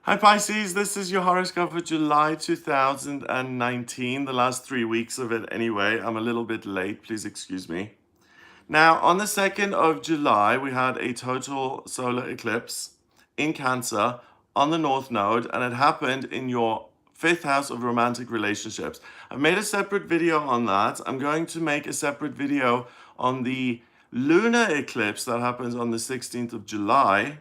Hi Pisces, this is your horoscope for July 2019, the last 3 weeks of it anyway. I'm a little bit late, please excuse me. Now, on the 2nd of July, we had a total solar eclipse in Cancer on the North Node, and it happened in your 5th house of romantic relationships. I've made a separate video on that. I'm going to make a separate video on the lunar eclipse that happens on the 16th of July.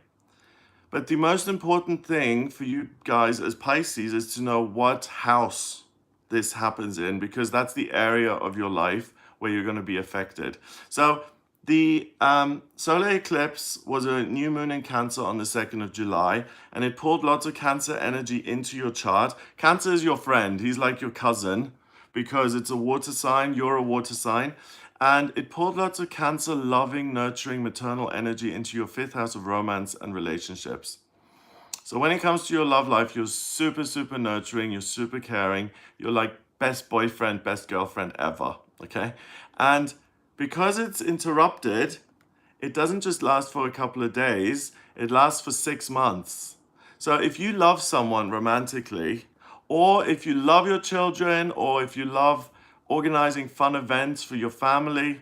But the most important thing for you guys as Pisces is to know what house this happens in, because that's the area of your life where you're going to be affected. So the solar eclipse was a new moon in Cancer on the 2nd of July, and it pulled lots of Cancer energy into your chart. Cancer is your friend. He's like your cousin because it's a water sign. You're a water sign. And it pulled lots of Cancer, loving, nurturing, maternal energy into your 5th house of romance and relationships. So when it comes to your love life, you're super, super nurturing, you're super caring, you're like best boyfriend, best girlfriend ever, okay? And because it's interrupted, it doesn't just last for a couple of days, it lasts for 6 months. So if you love someone romantically, or if you love your children, or if you love organizing fun events for your family,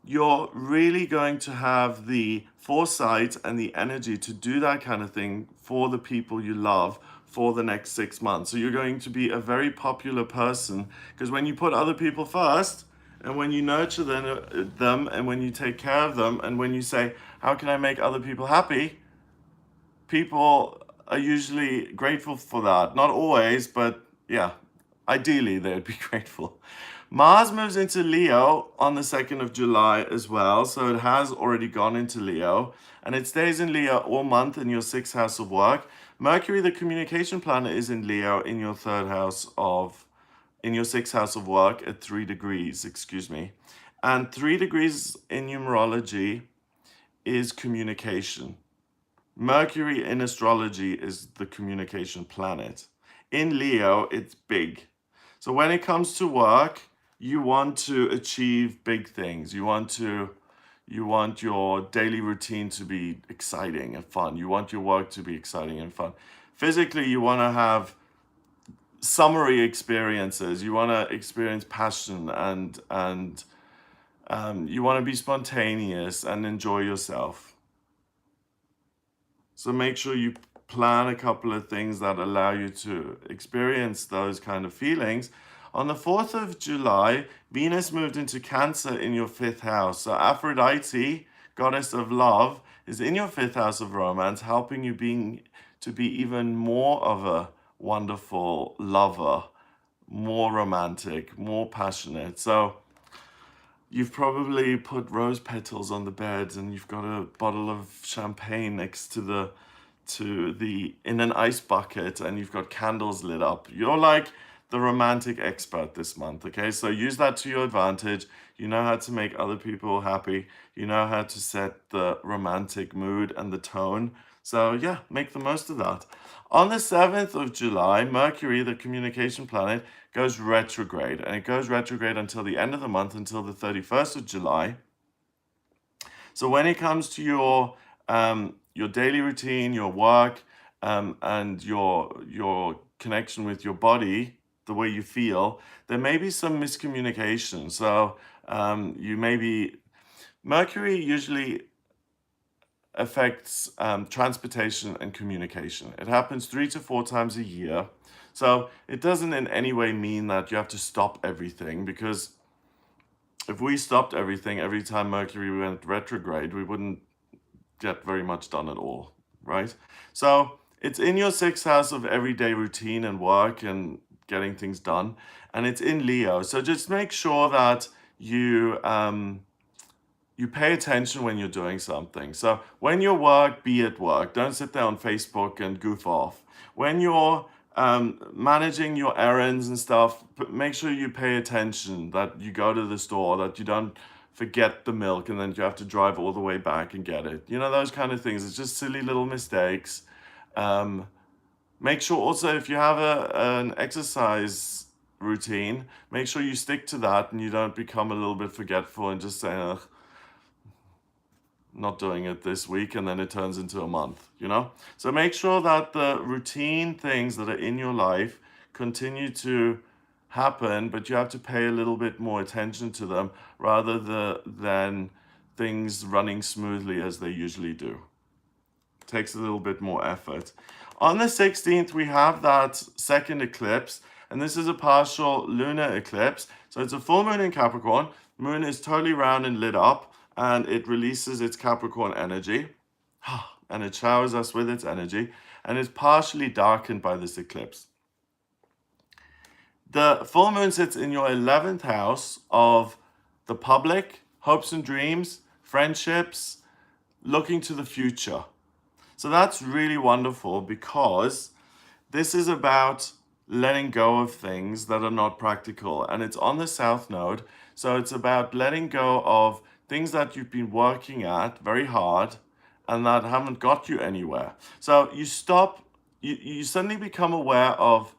you're really going to have the foresight and the energy to do that kind of thing for the people you love for the next 6 months. So you're going to be a very popular person, because when you put other people first, and when you nurture them, and when you take care of them, and when you say, how can I make other people happy? People are usually grateful for that. Not always, but yeah, ideally they would be grateful. Mars moves into Leo on the 2nd of July as well, so it has already gone into Leo, and it stays in Leo all month in your 6th house of work. Mercury, the communication planet, is in Leo in your 6th house of work at 3 degrees, excuse me. And 3 degrees in numerology is communication. Mercury in astrology is the communication planet. In Leo, it's big. So when it comes to work, you want to achieve big things. You want your daily routine to be exciting and fun. You want your work to be exciting and fun. Physically, you want to have summary experiences. You want to experience passion and you want to be spontaneous and enjoy yourself. So make sure you plan a couple of things that allow you to experience those kind of feelings. On the 4th of July, Venus moved into Cancer in your 5th house. So Aphrodite, goddess of love, is in your 5th house of romance, helping you to be even more of a wonderful lover, more romantic, more passionate. So you've probably put rose petals on the bed, and you've got a bottle of champagne next to the in an ice bucket, and you've got candles lit up. You're like the romantic expert this month, okay? So use that to your advantage. You know how to make other people happy. You know how to set the romantic mood and the tone. So yeah, make the most of that. On the 7th of July, Mercury, the communication planet, goes retrograde, and it goes retrograde until the end of the month, until the 31st of July. So when it comes to your daily routine, your work, and your connection with your body, the way you feel, there may be some miscommunication. So Mercury usually affects transportation and communication. It happens 3 to 4 times a year. So it doesn't in any way mean that you have to stop everything, because if we stopped everything every time Mercury went retrograde, we wouldn't get very much done at all, right? So it's in your 6th house of everyday routine and work and getting things done, and it's in Leo. So just make sure that you pay attention when you're doing something. So when you work, be at work. Don't sit there on Facebook and goof off. When you're managing your errands and stuff, make sure you pay attention, that you go to the store, that you don't forget the milk and then you have to drive all the way back and get it. You know, those kind of things. It's just silly little mistakes. Make sure also, if you have an exercise routine, make sure you stick to that and you don't become a little bit forgetful and just say, ugh. not doing it this week, and then it turns into a month, you know? So make sure that the routine things that are in your life continue to happen, but you have to pay a little bit more attention to them rather than things running smoothly as they usually do. Takes a little bit more effort. On the 16th, we have that second eclipse, and this is a partial lunar eclipse. So it's a full moon in Capricorn. The moon is totally round and lit up, and it releases its Capricorn energy, and it showers us with its energy, and is partially darkened by this eclipse. The full moon sits in your 11th house of the public, hopes and dreams, friendships, looking to the future. So that's really wonderful because this is about letting go of things that are not practical, and it's on the south node. So it's about letting go of things that you've been working at very hard and that haven't got you anywhere. So you stop, you suddenly become aware of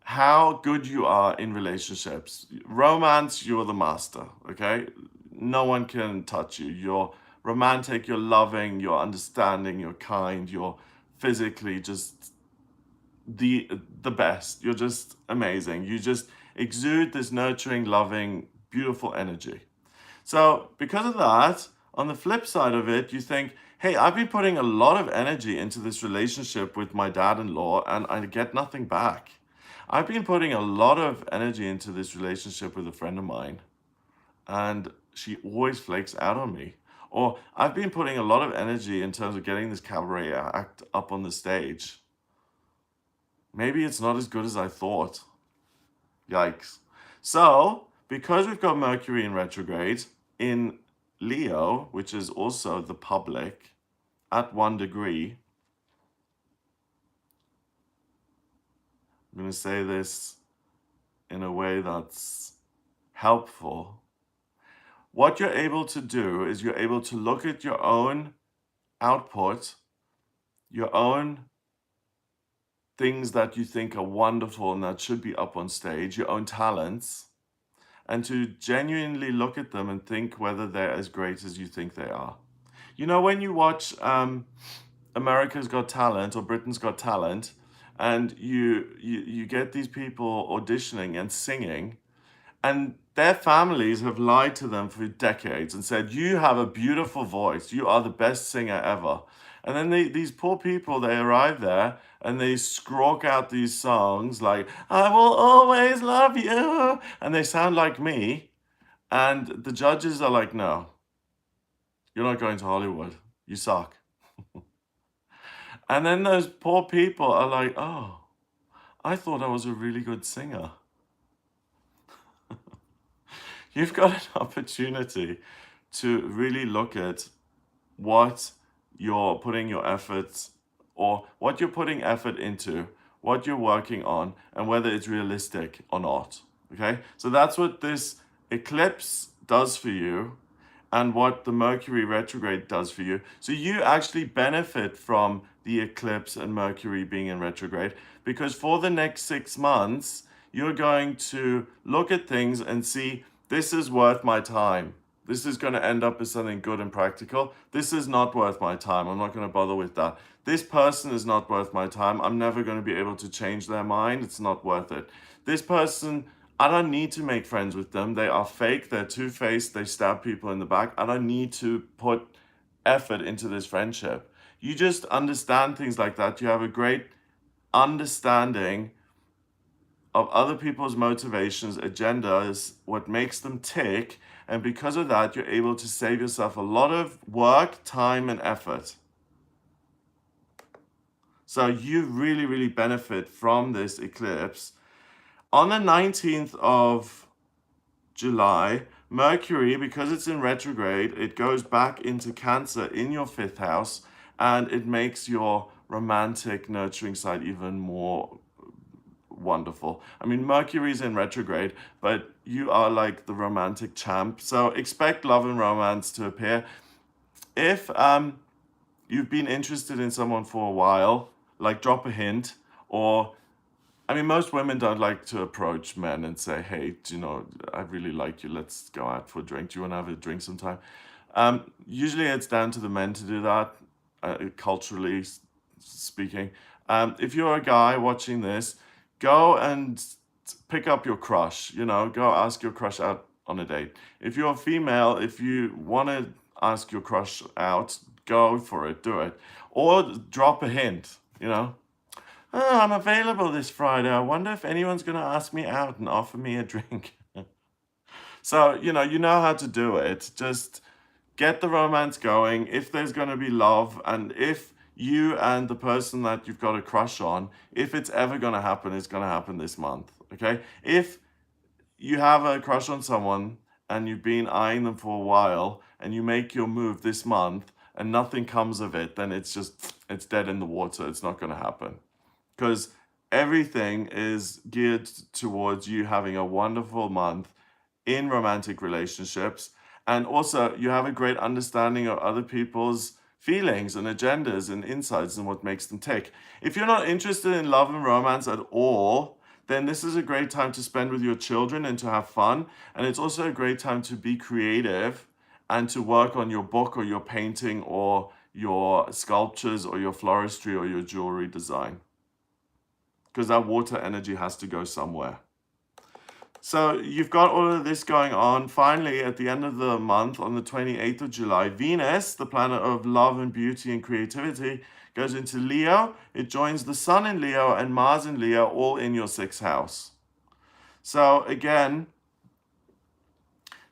how good you are in relationships. Romance, you're the master, okay? No one can touch you. You're romantic, you're loving, you're understanding, you're kind, you're physically just the best. You're just amazing. You just exude this nurturing, loving, beautiful energy. So because of that, on the flip side of it, you think, hey, I've been putting a lot of energy into this relationship with my dad-in-law and I get nothing back. I've been putting a lot of energy into this relationship with a friend of mine, and she always flakes out on me. Or I've been putting a lot of energy in terms of getting this cabaret act up on the stage. Maybe it's not as good as I thought. Yikes. So, because we've got Mercury in retrograde in Leo, which is also the public, at 1 degree, I'm going to say this in a way that's helpful. What you're able to do is you're able to look at your own output, your own things that you think are wonderful and that should be up on stage, your own talents, and to genuinely look at them and think whether they're as great as you think they are. You know, when you watch America's Got Talent or Britain's Got Talent, and you get these people auditioning and singing, and their families have lied to them for decades and said, you have a beautiful voice, you are the best singer ever. And then these poor people, they arrive there and they squawk out these songs like, I will always love you. And they sound like me. And the judges are like, no, you're not going to Hollywood. You suck. And then those poor people are like, oh, I thought I was a really good singer. You've got an opportunity to really look at what you're putting your efforts, or what you're putting effort into, what you're working on, and whether it's realistic or not. Okay? So that's what this eclipse does for you and what the Mercury retrograde does for you. So you actually benefit from the eclipse and Mercury being in retrograde, because for the next 6 months, you're going to look at things and see, this is worth my time. This is going to end up as something good and practical. This is not worth my time. I'm not going to bother with that. This person is not worth my time. I'm never going to be able to change their mind. It's not worth it. This person, I don't need to make friends with them. They are fake. They're two-faced. They stab people in the back. I don't need to put effort into this friendship. You just understand things like that. You have a great understanding of other people's motivations, agendas, what makes them tick, and because of that, you're able to save yourself a lot of work, time, and effort. So you really, really benefit from this eclipse. On the 19th of July, Mercury, because it's in retrograde, it goes back into Cancer in your 5th house, and it makes your romantic, nurturing side even more wonderful. I mean, Mercury's in retrograde, but you are like the romantic champ. So expect love and romance to appear. If you've been interested in someone for a while, like drop a hint, or I mean, most women don't like to approach men and say, hey, you know, I really like you. Let's go out for a drink. Do you want to have a drink sometime? Usually it's down to the men to do that, culturally speaking. If you're a guy watching this, go and pick up your crush, go ask your crush out on a date. If you're a female, if you want to ask your crush out, go for it, do it. Or drop a hint, "Oh, I'm available this Friday. I wonder if anyone's going to ask me out and offer me a drink." So, you know how to do it. Just get the romance going. If there's going to be love, and if you and the person that you've got a crush on, if it's ever going to happen, it's going to happen this month. Okay? If you have a crush on someone and you've been eyeing them for a while and you make your move this month and nothing comes of it, then it's dead in the water. It's not going to happen. Because everything is geared towards you having a wonderful month in romantic relationships. And also, you have a great understanding of other people's feelings and agendas and insights and what makes them tick. If you're not interested in love and romance at all, then this is a great time to spend with your children and to have fun. And it's also a great time to be creative and to work on your book or your painting or your sculptures or your floristry or your jewelry design. Because that water energy has to go somewhere. So you've got all of this going on. Finally, at the end of the month, on the 28th of July, Venus, the planet of love and beauty and creativity, goes into Leo. It joins the Sun in Leo and Mars in Leo, all in your 6th house. So again,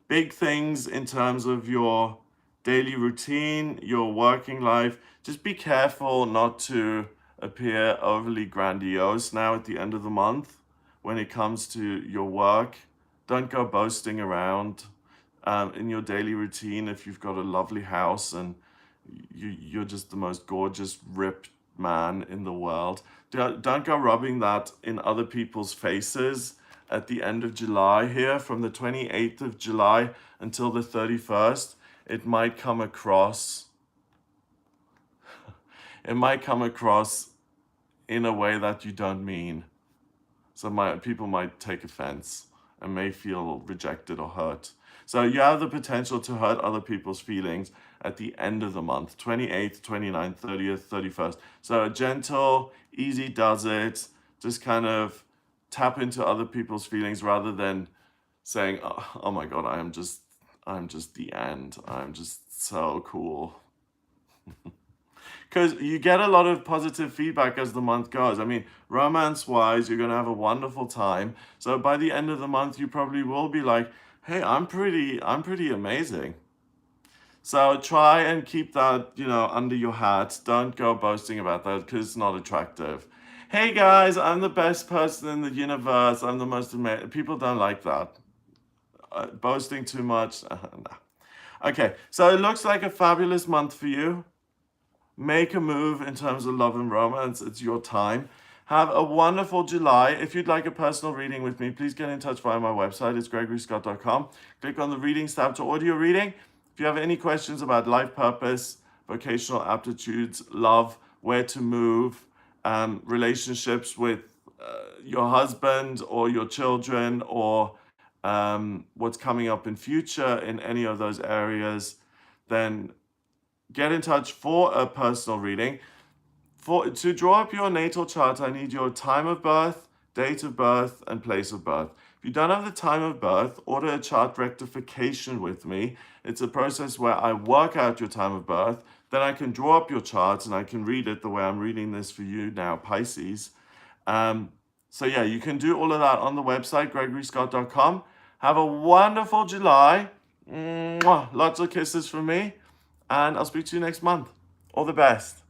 big things in terms of your daily routine, your working life. Just be careful not to appear overly grandiose now at the end of the month. When it comes to your work, don't go boasting around in your daily routine. If you've got a lovely house and you're just the most gorgeous, ripped man in the world, don't go rubbing that in other people's faces at the end of July here. From the 28th of July until the 31st, it might come across in a way that you don't mean. So people might take offense and may feel rejected or hurt. So you have the potential to hurt other people's feelings at the end of the month, 28th, 29th, 30th, 31st. So a gentle, easy does it, just kind of tap into other people's feelings rather than saying, oh my God, I'm just the end. I'm just so cool. Because you get a lot of positive feedback as the month goes. I mean, romance-wise, you're going to have a wonderful time. So by the end of the month, you probably will be like, hey, I'm pretty amazing. So try and keep that, under your hat. Don't go boasting about that because it's not attractive. Hey guys, I'm the best person in the universe. I'm the most amazing. People don't like that. Boasting too much. No. Okay, so it looks like a fabulous month for you. Make a move in terms of love and romance. It's your time. Have a wonderful July. If you'd like a personal reading with me, please get in touch via my website. It's gregoryscott.com. Click on the Readings tab to order your reading. If you have any questions about life purpose, vocational aptitudes, love, where to move, relationships with your husband or your children, or what's coming up in future in any of those areas, then get in touch for a personal reading. To draw up your natal chart, I need your time of birth, date of birth, and place of birth. If you don't have the time of birth, order a chart rectification with me. It's a process where I work out your time of birth, then I can draw up your chart and I can read it the way I'm reading this for you now, Pisces. So yeah, you can do all of that on the website, gregoryscott.com. Have a wonderful July. Mwah. Lots of kisses from me. And I'll speak to you next month. All the best.